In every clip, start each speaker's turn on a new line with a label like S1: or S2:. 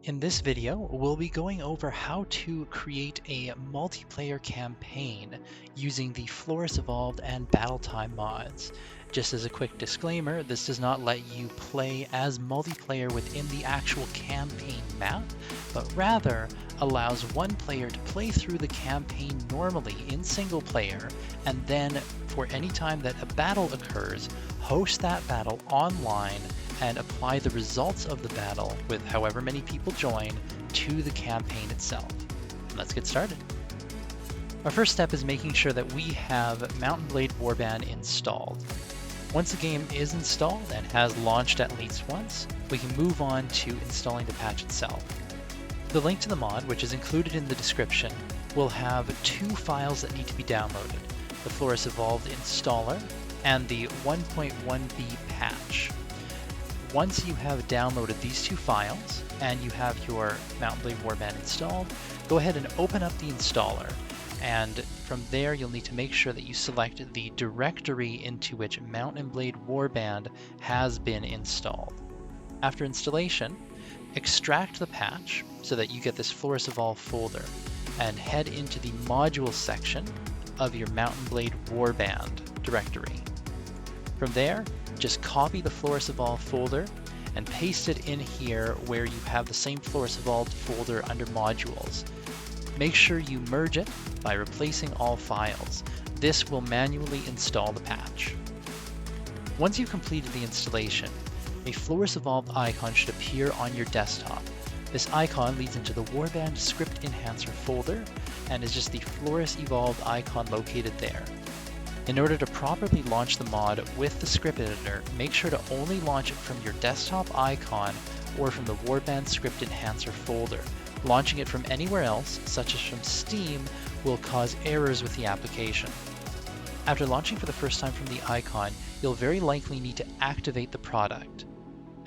S1: In this video, we'll be going over how to create a multiplayer campaign using the Floris Evolved and Battletime mods. Just as a quick disclaimer, this does not let you play as multiplayer within the actual campaign map, but rather allows one player to play through the campaign normally in single player, and then for any time that a battle occurs, host that battle online and apply the results of the battle with however many people join to the campaign itself. Let's get started. Our first step is making sure that we have Mount Blade Warband installed. Once the game is installed and has launched at least once, we can move on to installing the patch itself. The link to the mod, which is included in the description, will have two files that need to be downloaded: the Floris Evolved installer and the 1.1b patch. Once you have downloaded these two files and you have your Mount Blade Warband installed, go ahead and open up the installer. And from there, you'll need to make sure that you select the directory into which Mount Blade Warband has been installed. After installation, extract the patch so that you get this Floris Evolved folder and head into the modules section of your Mount Blade Warband directory. From there, just copy the Floris Evolved folder and paste it in here where you have the same Floris Evolved folder under modules. Make sure you merge it by replacing all files. This will manually install the patch. Once you've completed the installation, a Floris Evolved icon should appear on your desktop. This icon leads into the Warband Script Enhancer folder and is just the Floris Evolved icon located there. In order to properly launch the mod with the script editor, make sure to only launch it from your desktop icon or from the Warband Script Enhancer folder. Launching it from anywhere else, such as from Steam, will cause errors with the application. After launching for the first time from the icon, you'll very likely need to activate the product.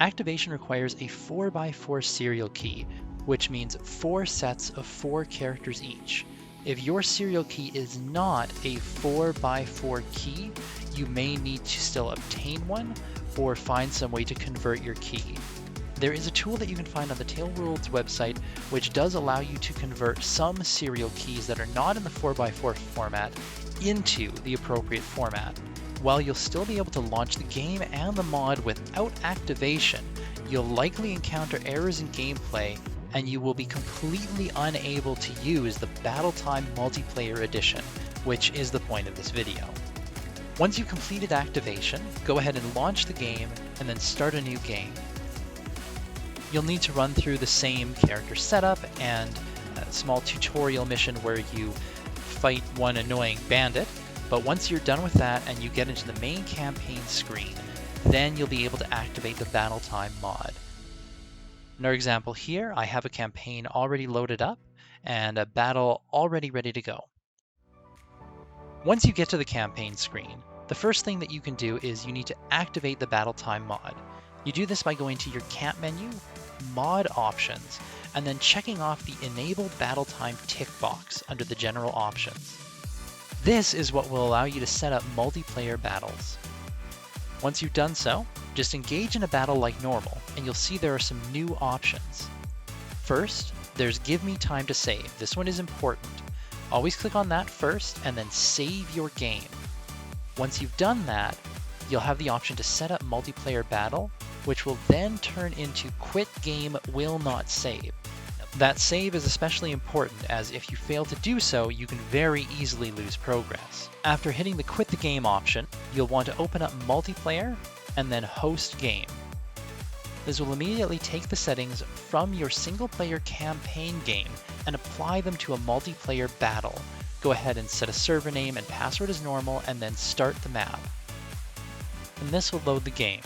S1: Activation requires a 4x4 serial key, which means 4 sets of 4 characters each. If your serial key is not a 4x4 key, you may need to still obtain one or find some way to convert your key. There is a tool that you can find on the TaleWorld's website which does allow you to convert some serial keys that are not in the 4x4 format into the appropriate format. While you'll still be able to launch the game and the mod without activation, you'll likely encounter errors in gameplay and you will be completely unable to use the Battletime Multiplayer Edition, which is the point of this video. Once you've completed activation, go ahead and launch the game and then start a new game. You'll need to run through the same character setup and a small tutorial mission where you fight one annoying bandit, but once you're done with that and you get into the main campaign screen, then you'll be able to activate the Battletime mod. In our example here, I have a campaign already loaded up and a battle already ready to go. Once you get to the campaign screen, the first thing that you can do is you need to activate the Battletime mod. You do this by going to your camp menu, mod options, and then checking off the Enable Battletime tick box under the general options. This is what will allow you to set up multiplayer battles. Once you've done so, just engage in a battle like normal, and you'll see there are some new options. First, there's Give Me Time to Save. This one is important. Always click on that first, and then save your game. Once you've done that, you'll have the option to set up multiplayer battle, which will then turn into Quit Game Will Not Save. That save is especially important, as if you fail to do so, you can very easily lose progress. After hitting the Quit the Game option, you'll want to open up Multiplayer and then Host Game. This will immediately take the settings from your single-player campaign game and apply them to a multiplayer battle. Go ahead and set a server name and password as normal, and then start the map. And this will load the game.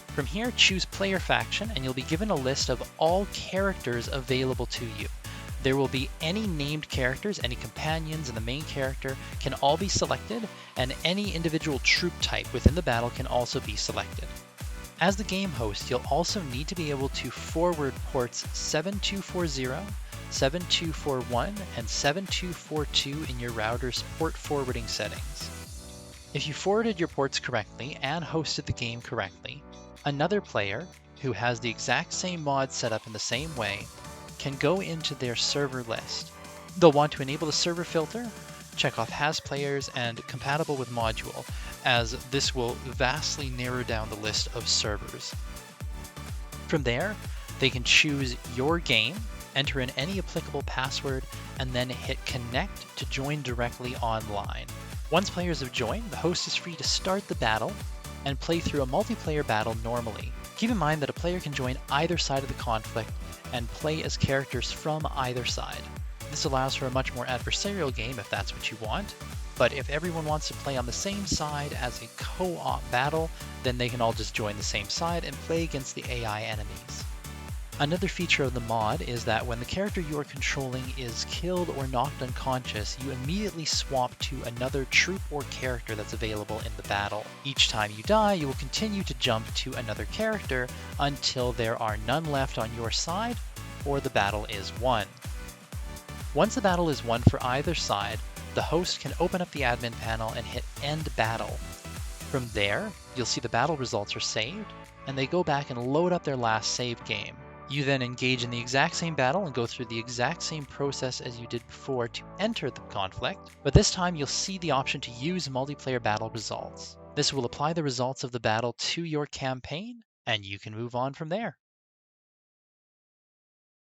S1: From here, choose Player Faction, and you'll be given a list of all characters available to you. There will be any named characters, any companions, and the main character can all be selected, and any individual troop type within the battle can also be selected. As the game host, you'll also need to be able to forward ports 7240, 7241, and 7242 in your router's port forwarding settings. If you forwarded your ports correctly and hosted the game correctly, another player who has the exact same mod set up in the same way can go into their server list. They'll want to enable the server filter, check off has players, and compatible with module, as this will vastly narrow down the list of servers. From there, they can choose your game, enter in any applicable password, and then hit connect to join directly online. Once players have joined, the host is free to start the battle and play through a multiplayer battle normally. Keep in mind that a player can join either side of the conflict and play as characters from either side. This allows for a much more adversarial game if that's what you want, but if everyone wants to play on the same side as a co-op battle, then they can all just join the same side and play against the AI enemies. Another feature of the mod is that when the character you are controlling is killed or knocked unconscious, you immediately swap to another troop or character that's available in the battle. Each time you die, you will continue to jump to another character until there are none left on your side or the battle is won. Once the battle is won for either side, the host can open up the admin panel and hit End Battle. From there, you'll see the battle results are saved, and they go back and load up their last save game. You then engage in the exact same battle and go through the exact same process as you did before to enter the conflict, but this time you'll see the option to use multiplayer battle results. This will apply the results of the battle to your campaign, and you can move on from there.